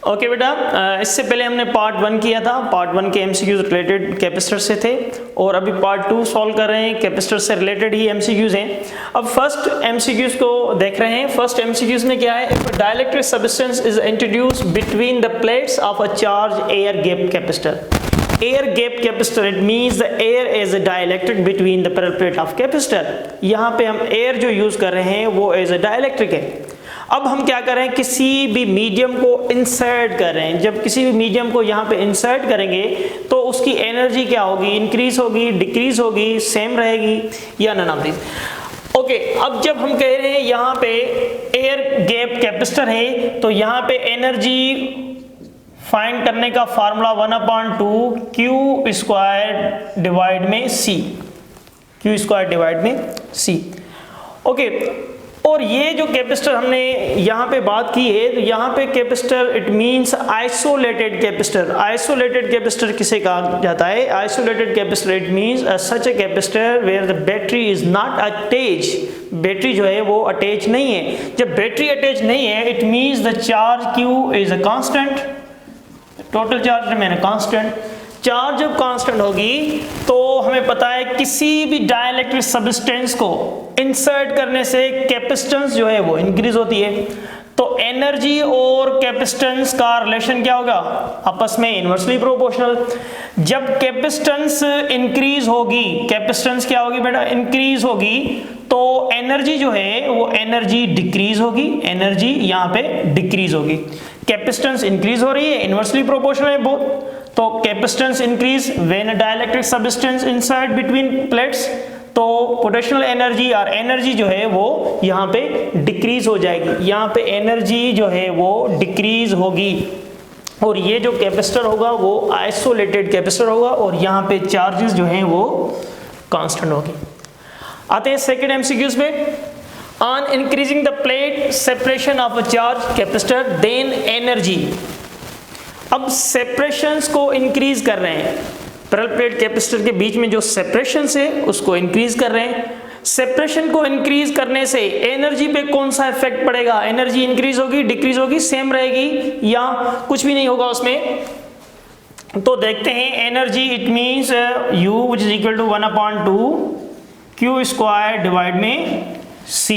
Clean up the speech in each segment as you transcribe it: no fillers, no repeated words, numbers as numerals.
Okay बेटा, इससे पहले हमने पार्ट 1 किया था। पार्ट 1 के एमसीक्यूज रिलेटेड कैपेसिटर से थे और अभी पार्ट 2 सॉल्व कर रहे हैं, कैपेसिटर से रिलेटेड ही एमसीक्यूज हैं। अब फर्स्ट एमसीक्यूज को देख रहे हैं। फर्स्ट एमसीक्यूज में क्या है, if dielectric substance is introduced between the plates of a charge air gap capacitor. Air gap capacitor, it means the air is a dielectric between the parallel plate of capacitor. यहाँ पे हम air जो use कर रहे हैं वो as a dielectric है। अब हम क्या कर रहे हैं, किसी भी मीडियम को इंसर्ट कर रहे हैं। जब किसी भी मीडियम को यहाँ पे इंसर्ट करेंगे तो उसकी एनर्जी क्या होगी, इंक्रीज होगी, डिक्रीज होगी, सेम रहेगी या नन ऑफ दिस। ओके, अब जब हम कह रहे हैं यहाँ पे एयर गैप कैपेसिटर है तो यहाँ पे एनर्जी फाइंड करने का फार्मूला 1/2 क्यू स्क्वायर डिवाइड में सी, क्यू स्क्वायर डिवाइड में सी। ओके, और ये जो कैपेसिटर हमने यहाँ पे बात की है तो यहाँ पे capacitor it means isolated capacitor. Isolated capacitor किसे कहा जाता है? Isolated capacitor it means such a capacitor where the battery is not attach. Battery जो है वो अटैच नहीं है। जब बैटरी अटैच नहीं है it means the charge Q is a constant, total charge remain constant. Charge जब कांस्टेंट होगी तो हमें पता है किसी भी डाइलेक्ट्रिक सब्सटेंस को इंसर्ट करने से कैपेसिटेंस जो है वो इंक्रीज होती है। तो एनर्जी और कैपेसिटेंस का रिलेशन क्या होगा? आपस में इनवर्सली प्रोपोर्शनल। जब कैपेसिटेंस इंक्रीज होगी, कैपेसिटेंस क्या होगी बेटा? इंक्रीज होगी, तो एनर्जी जो है वो एनर्जी डिक्रीज होगी, एनर्जी यहाँ पे डिक्रीज होगी। कैपेसिटेंस इंक्रीज हो रही है, इनवर्सली प्रोपोर्शनल है बोथ। तो capacitance increase when a dielectric substance inside between plates, तो पोटेंशियल एनर्जी और एनर्जी जो है वो यहाँ पे डिक्रीज हो जाएगी। यहाँ पे एनर्जी जो है वो डिक्रीज होगी और ये जो कैपेसिटर होगा वो आइसोलेटेड कैपेसिटर होगा और यहाँ पे चार्जेस जो हैं वो कांस्टेंट होगी। आते हैं सेकेंड एमसीक्यूज पे। On increasing the plate separation of a charge capacitor then energy. अब सेपरेशंस को इंक्रीज कर रहे हैं, पैरेलल प्लेट कैपेसिटर के बीच में जो सेपरेशन है उसको इंक्रीज कर रहे हैं। सेपरेशन को इंक्रीज करने से एनर्जी पे कौन सा इफेक्ट पड़ेगा? एनर्जी इंक्रीज होगी, डिक्रीज होगी, सेम रहेगी या कुछ भी नहीं होगा उसमें? तो देखते हैं energy it means U which is equal to 1/2 Q square divide में C।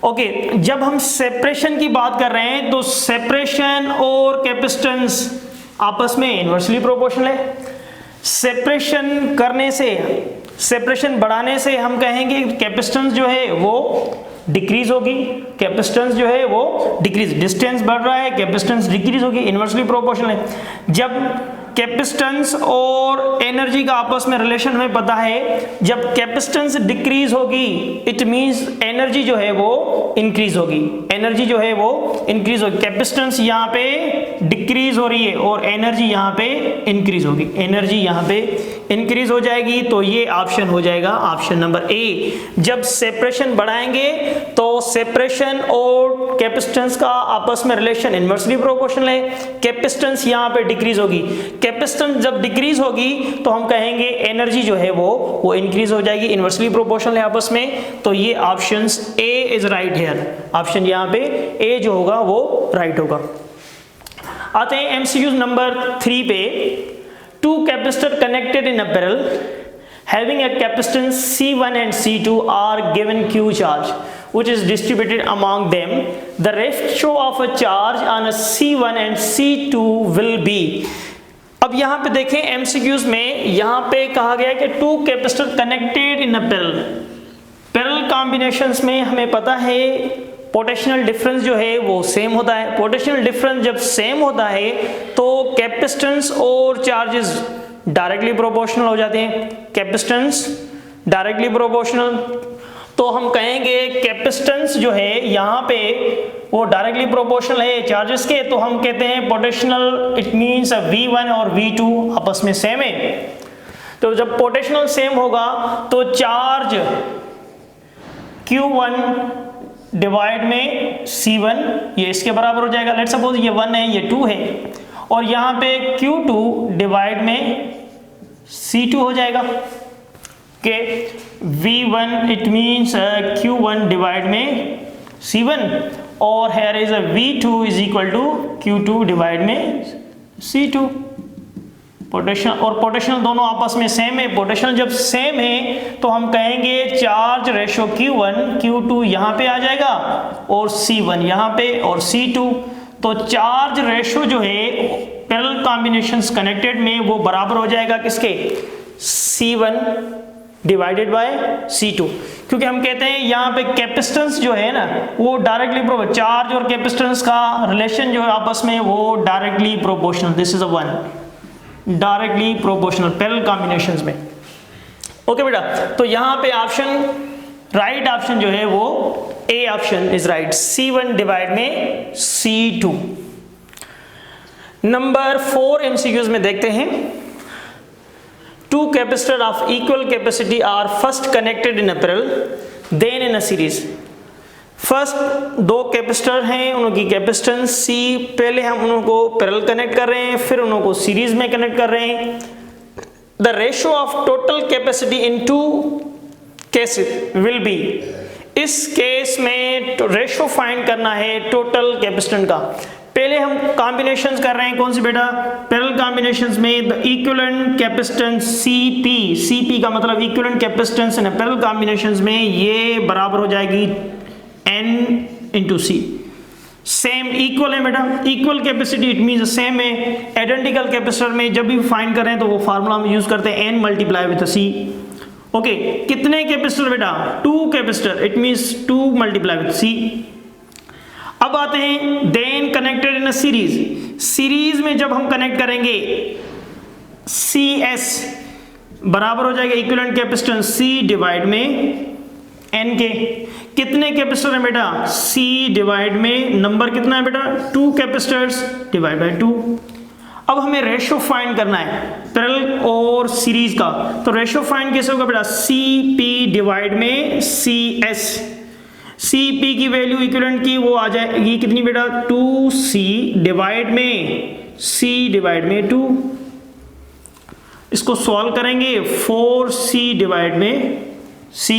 ओके, जब हम सेपरेशन की बात कर रहे हैं तो सेपरेशन और कैपेसिटेंस आपस में इनवर्सली प्रोपोर्शनल है। सेपरेशन करने से, सेपरेशन बढ़ाने से हम कहेंगे कैपेसिटेंस जो है वो डिक्रीज होगी, कैपेसिटेंस जो है वो डिक्रीज, डिस्टेंस बढ़ रहा है कैपेसिटेंस डिक्रीज होगी, इनवर्सली प्रोपोर्शनल है। जब कैपेसिटेंस और एनर्जी का आपस में रिलेशन हमें पता है, जब कैपेसिटेंस डिक्रीज होगी इट मींस एनर्जी जो है वो इंक्रीज होगी, एनर्जी जो है वो इंक्रीज होगी। कैपेसिटेंस यहाँ पे डिक्रीज हो रही है और एनर्जी यहाँ पे इंक्रीज होगी, एनर्जी यहाँ पे इंक्रीज हो जाएगी। तो ये ऑप्शन हो जाएगा ऑप्शन नंबर ए। जब सेपरेशन बढ़ाएंगे तो सेपरेशन और कैपेसिटेंस का आपस में रिलेशन इनवर्सली प्रोपोर्शनल है, कैपेसिटेंस यहाँ पे डिक्रीज होगी। कैपेसिटेंस जब डिक्रीज होगी तो हम कहेंगे एनर्जी जो है वो इंक्रीज हो जाएगी, इनवर्सली प्रोपोर्शनल है आपस में। तो ये option A is right here, option यहाँ पे ए जो होगा वो राइट होगा। आते हैं एमसीक्यूज नंबर 3 पे। Two capacitor connected in a parallel having a capacitance C1 and C2 are given Q charge which is distributed among them. The ratio of a charge on a C1 and C2 will be। अब यहाँ पे देखें MCQs में यहाँ पे कहा गया कि two capacitor connected in a parallel. Parallel combinations में हमें पता है पोटेंशियल डिफरेंस जो है वो सेम होता है। पोटेंशियल डिफरेंस जब सेम होता है तो कैपेसिटेंस और चार्जेस डायरेक्टली प्रोपोर्शनल हो जाते हैं। कैपेसिटेंस डायरेक्टली प्रोपोर्शनल, तो हम कहेंगे कैपेसिटेंस जो है यहाँ पे वो डायरेक्टली प्रोपोर्शनल है चार्जेस के, तो हम कहते हैं पोटेंशियल इट मींस V1 और V2 आपस में सेम है। तो जब पोटेंशियल सेम होगा तो चार्ज Q1 डिवाइड में C1 ये इसके बराबर हो जाएगा। लेट्स सपोज ये 1 है, ये 2 है, और यहाँ पे Q2 डिवाइड में C2 हो जाएगा कि V1 it means Q1 divide में C1 और here is a V2 is equal to Q2 divide में C2। पोटेंशियल और पोटेंशियल दोनों आपस में सेम है। पोटेंशियल जब सेम है तो हम कहेंगे चार्ज रेशो Q1 Q2 यहाँ पे आ जाएगा और C1 यहाँ पे और C2। तो चार्ज रेशो जो है पैरेलल कॉम्बिनेशंस कनेक्टेड में वो बराबर हो जाएगा किसके, C1 डिवाइडेड बाय C2, क्योंकि हम कहते हैं यहाँ पे कैपेसिटेंस जो है ना वो डायरेक्टली चार्ज और कैपेसिटेंस का रिलेशन जो है आपस में वो directly proportional, this is a one directly proportional parallel combinations में। ओके बेटा, तो यहाँ पे ऑप्शन राइट ऑप्शन जो है वो A option is right, C1 divide में C2। नंबर 4 एमसीक्यूज में देखते हैं। Two capacitors of equal capacity are first connected in a parallel, then in a series. First दो कैपेसिटर हैं, उनकी कैपेसिटेंस C, पहले हम उनको पैरेलल कनेक्ट कर रहे हैं, फिर उनको सीरीज में कनेक्ट कर रहे हैं। The ratio of total capacity in two cases will be, इस केस में रेशियो फाइंड करना है टोटल कैपेसिटेंस का। पहले हम कॉम्बिनेशंस कर रहे हैं, कौन सी बेटा, पैरेलल कॉम्बिनेशंस में द इक्विवेलेंट कैपेसिटेंस CP का मतलब equivalent capacitance in parallel combinations में ये बराबर हो जाएगी N into C। Same equal है बेटा, equal capacity it means same है। आइडेंटिकल कैपेसिटर में जब भी फाइंड करें तो वो फार्मूला हम यूज करते हैं N multiply with C। Okay, कितने कैपेसिटर बेटा, 2 capacitor, it means 2 multiply with C। अब आते हैं then connected in a series. Series में जब हम कनेक्ट करेंगे CS बराबर हो जाएगा इक्विवेलेंट कैपेसिटेंस C डिवाइड में N के। कितने कैपेसिटर है बेटा, C डिवाइड में नंबर कितना है बेटा, 2 कैपेसिटर्स डिवाइड बाय 2। अब हमें रेशियो फाइंड करना है पैरेलल और सीरीज का, तो रेशियो फाइंड कैसे होगा बेटा, CP डिवाइड में CS। CP की वैल्यू इक्विवेलेंट की वो आ जाएगी कितनी बेटा, 2C डिवाइड में C डिवाइड में 2। इसको सॉल्व करेंगे 4C डिवाइड में C,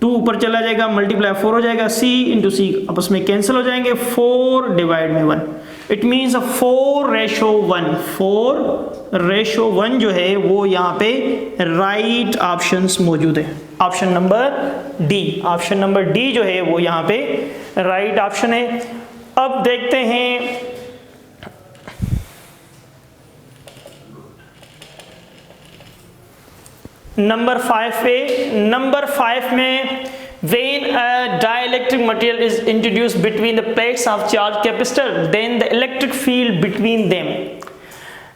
2 ऊपर चला जाएगा मल्टीप्लाई 4 हो जाएगा, C इंटू C आपस में कैंसिल हो जाएंगे, 4 डिवाइड में 1, इट मीन्स 4:1। 4:1 जो है वो यहाँ पे राइट ऑप्शंस मौजूद है, option number D. Option number D जो है वो यहाँ पे राइट ऑप्शन है। अब देखते हैं नंबर 5 पे। नंबर 5 में when a dielectric material is introduced between the plates of charged capacitor then the electric field between them।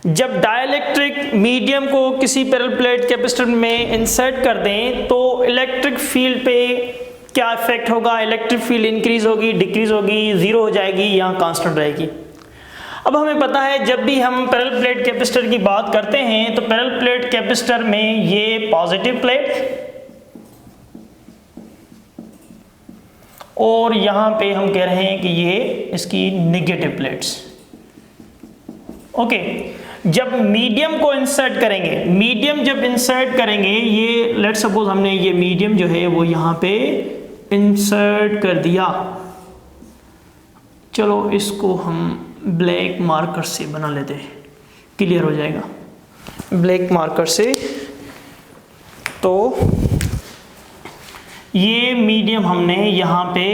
जब डाइलेक्ट्रिक मीडियम को किसी पैरेलल प्लेट कैपेसिटर में इंसर्ट कर दें तो इलेक्ट्रिक फील्ड पे क्या इफेक्ट होगा, इलेक्ट्रिक फील्ड इंक्रीज होगी, डिक्रीज होगी, जीरो हो जाएगी या कांस्टेंट रहेगी। अब हमें पता है जब भी हम पैरेलल प्लेट कैपेसिटर की बात करते हैं तो पैरेलल प्लेट कैपेसिटर में ये पॉजिटिव प्लेट और यहां पे हम कह रहे हैं कि ये इसकी नेगेटिव प्लेट्स। ओके, जब मीडियम को इंसर्ट करेंगे, मीडियम जब इंसर्ट करेंगे, ये लेट सपोज हमने ये मीडियम जो है वो यहां पे इंसर्ट कर दिया, चलो इसको हम ब्लैक मार्कर से बना लेते हैं, क्लियर हो जाएगा ब्लैक मार्कर से। तो ये मीडियम हमने यहाँ पे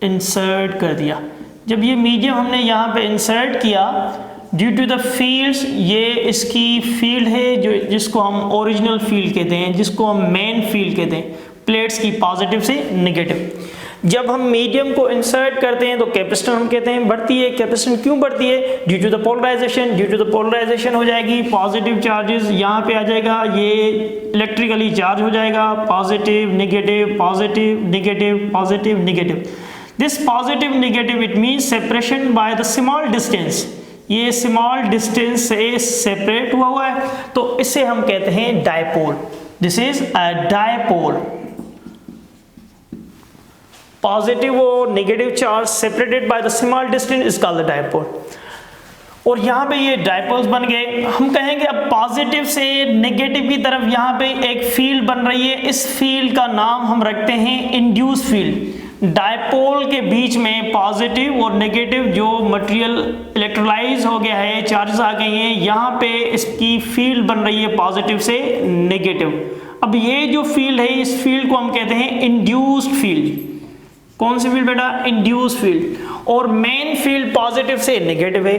इंसर्ट कर दिया। जब ये मीडियम हमने यहाँ पे इंसर्ट किया, ड्यू टू द फील्ड्स, ये इसकी फील्ड है जो जिसको हम ओरिजिनल फील्ड कहते हैं, जिसको हम मेन फील्ड कहते हैं, प्लेट्स की पॉजिटिव से नेगेटिव। जब हम मीडियम को इंसर्ट करते हैं तो कैपेसिटेंस हम कहते हैं बढ़ती है। कैपेसिटेंस क्यों बढ़ती है, due to the polarization. Due to the polarization हो जाएगी पॉजिटिव चार्जेस यहाँ पे आ जाएगा, ये इलेक्ट्रिकली चार्ज हो जाएगा, positive negative positive negative positive negative. This positive negative it means separation by the small distance, ये स्मॉल डिस्टेंस से सेपरेट हुआ है तो इसे हम कहते हैं dipole. This is a dipole. Positive और negative charge separated by the small distance is called the dipole. और यहाँ पे ये डायपोल्स बन गए। हम कहेंगे अब पॉजिटिव से नेगेटिव की तरफ यहाँ पे एक फील्ड बन रही है, इस फील्ड का नाम हम रखते हैं इंड्यूस फील्ड। डायपोल के बीच में पॉजिटिव और नेगेटिव जो मटेरियल इलेक्ट्रोलाइज हो गया है, चार्जेस आ गई हैं, यहाँ पे इसकी फील्ड बन रही है पॉजिटिव से नेगेटिव। अब ये जो फील्ड है, इस फील्ड को हम कहते हैं इंड्यूस्ड फील्ड। कौन सी फील्ड बेटा? Induced field. और मेन फील्ड पॉजिटिव से नेगेटिव है।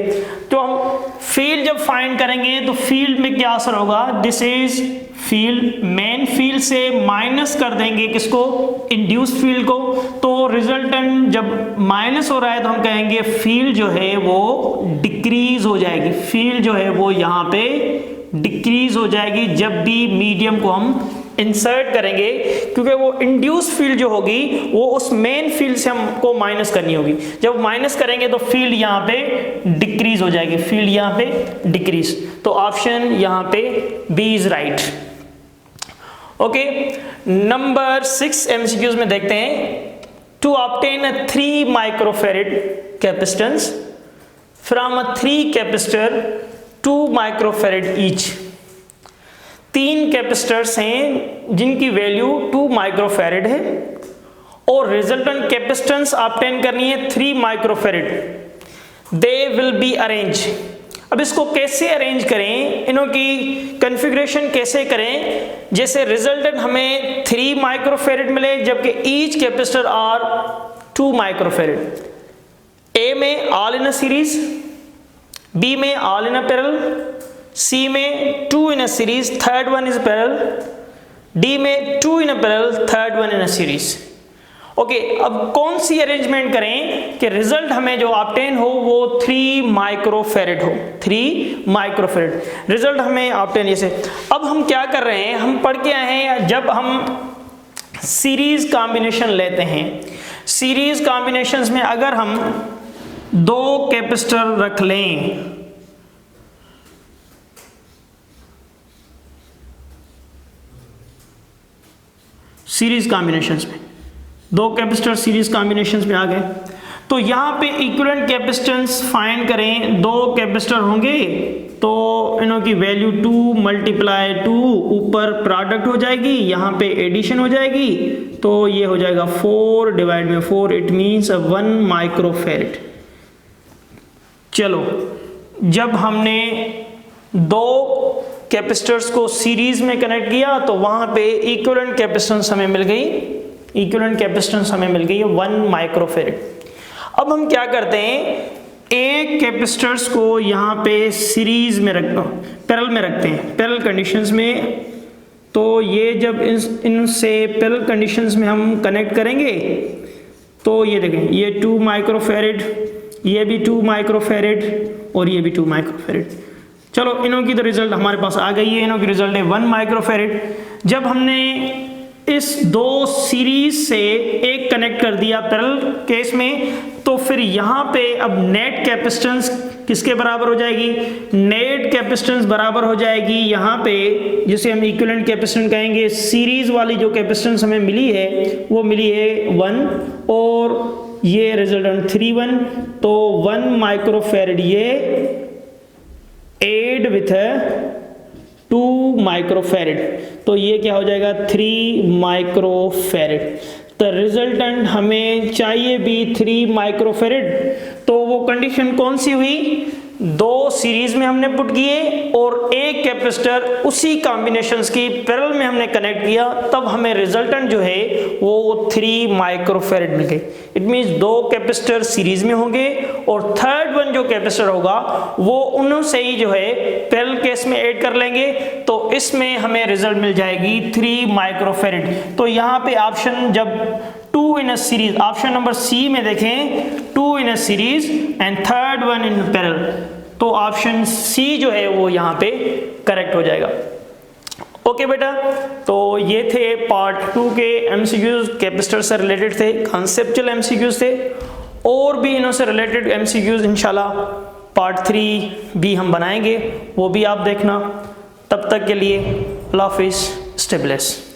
तो हम फील्ड जब फाइंड करेंगे तो फील्ड में क्या असर होगा? This is field, main field से माइनस कर देंगे किसको? इंड्यूस्ड फील्ड को। तो रिजल्टेंट जब माइनस हो रहा है तो हम कहेंगे फील्ड जो है वो डिक्रीज हो जाएगी। फील्ड जो है वो यहाँ पे डिक्रीज हो जाएगी जब भी मीडियम को हम इंसर्ट करेंगे, क्योंकि वो इंड्यूस फील्ड जो होगी वो उस मेन फील्ड से हमको माइनस करनी होगी। जब माइनस करेंगे तो फील्ड यहाँ पे डिक्रीज हो जाएगी, फील्ड यहाँ पे डिक्रीज। तो ऑप्शन यहाँ पे B is right. Okay, number 6 MCQs में देखते हैं। To obtain a 3 microfarad capacitance from a 3 capacitor 2 microfarad each. 3 capacitors हैं जिनकी वैल्यू 2 माइक्रोफैरेड है और रिजल्टेंट कैपेसिटेंस ऑब्टेन करनी है 3 microfarad. They will be arrange. अब इसको कैसे अरेंज करें, इनों की कॉन्फ़िगरेशन कैसे करें? जैसे रिजल्टेंट हमें 3 माइक्रोफैरेड मिले जबकि each capacitor are 2 microfarad. A में all in a series, B में all in a parallel, C में 2 in a series, third one is parallel, D में 2 in a parallel, third one in a series. Okay, अब कौन सी arrangement करें कि result हमें जो ऑब्टेन हो वो 3 माइक्रोफैरेड हो। 3 माइक्रोफैरेड रिजल्ट हमें ऑब्टेन। जैसे अब हम क्या कर रहे हैं, हम पढ़ के आए हैं जब हम सीरीज कॉम्बिनेशन लेते हैं, सीरीज कॉम्बिनेशंस में अगर हम 2 कैपेसिटर रख लें, सीरीज कॉम्बिनेशंस में 2 कैपेसिटर सीरीज कॉम्बिनेशंस में आ गए, तो यहाँ पे इक्विवेलेंट कैपेसिटेंस फाइंड करें। 2 कैपेसिटर होंगे तो इनों की वैल्यू 2 मल्टीप्लाई 2, ऊपर प्रोडक्ट हो जाएगी, यहाँ पे एडिशन हो जाएगी, तो ये हो जाएगा 4 डिवाइड में 4, इट मीन्स 1 माइक्रोफैरेड। चलो, जब हमने 2 कैपेसिटर्स को सीरीज में कनेक्ट किया तो वहां पे इक्विवेलेंट कैपेसिटेंस हमें मिल गई, इक्विवेलेंट कैपेसिटेंस हमें मिल गई है 1 माइक्रोफैरेड। अब हम क्या करते हैं, एक कैपेसिटर्स को यहाँ पे सीरीज में पैरेलल में रखते हैं, पैरेलल कंडीशंस में। तो ये जब इनसे पैरेलल कंडीशंस में हम कनेक्ट करेंगे तो ये देखें, ये 2 माइक्रोफैरेड, ये भी 2 माइक्रोफैरेड और ये भी 2 माइक्रोफैरेड। चलो, इनों की तो रिजल्ट हमारे पास आ गई है, इनों की रिजल्ट है 1 माइक्रोफैरेड। जब हमने इस 2 सीरीज से एक कनेक्ट कर दिया पैरेलल केस में, तो फिर यहाँ पे अब नेट कैपेसिटेंस किसके बराबर हो जाएगी? नेट कैपेसिटेंस बराबर हो जाएगी यहाँ पे, जिसे हम इक्विवेलेंट कैपेसिटेंस कहेंगे। सीरीज वाली जो कैपेसिटेंस हमें मिली है वो मिली है 1 और ये रिजल्टेंट 3 तो 1 माइक्रोफैरेड ये एड विथ 2 माइक्रोफैरेड, तो ये क्या हो जाएगा 3 माइक्रोफैरेड। तो रिजल्टेंट हमें चाहिए भी 3 माइक्रोफैरेड। तो वो कंडीशन कौन सी हुई? 2 सीरीज में हमने पुट किए और एक कैपेसिटर उसी कॉम्बिनेशंस की पैरेलल में हमने कनेक्ट किया, तब हमें रिजल्टेंट जो है वो 3 माइक्रोफैरेड मिल गए। इट मींस 2 कैपेसिटर सीरीज में होंगे और थर्ड वन जो कैपेसिटर होगा वो उन्हों से ही जो है पैरेलल केस में ऐड कर लेंगे, तो इसमें हमें रिजल्ट मिल जाएगी 3 माइक्रोफैरेड। तो यहाँ पे ऑप्शन जब 2 in a series, option number C में देखें 2 in a series and third one in parallel, तो ऑप्शन सी जो है वो यहाँ पे करेक्ट हो जाएगा। ओके बेटा, तो ये थे पार्ट 2 के एमसीक्यूज, कैपेसिटर से रिलेटेड थे, कॉन्सेप्चुअल एमसीक्यूज थे, और भी इनों से रिलेटेड एमसीक्यूज इंशाल्लाह पार्ट 3 भी हम बनाएंगे, वो भी आप देखना। तब तक के लिए अल्लाह हाफिज़, स्टे ब्लेस्ड।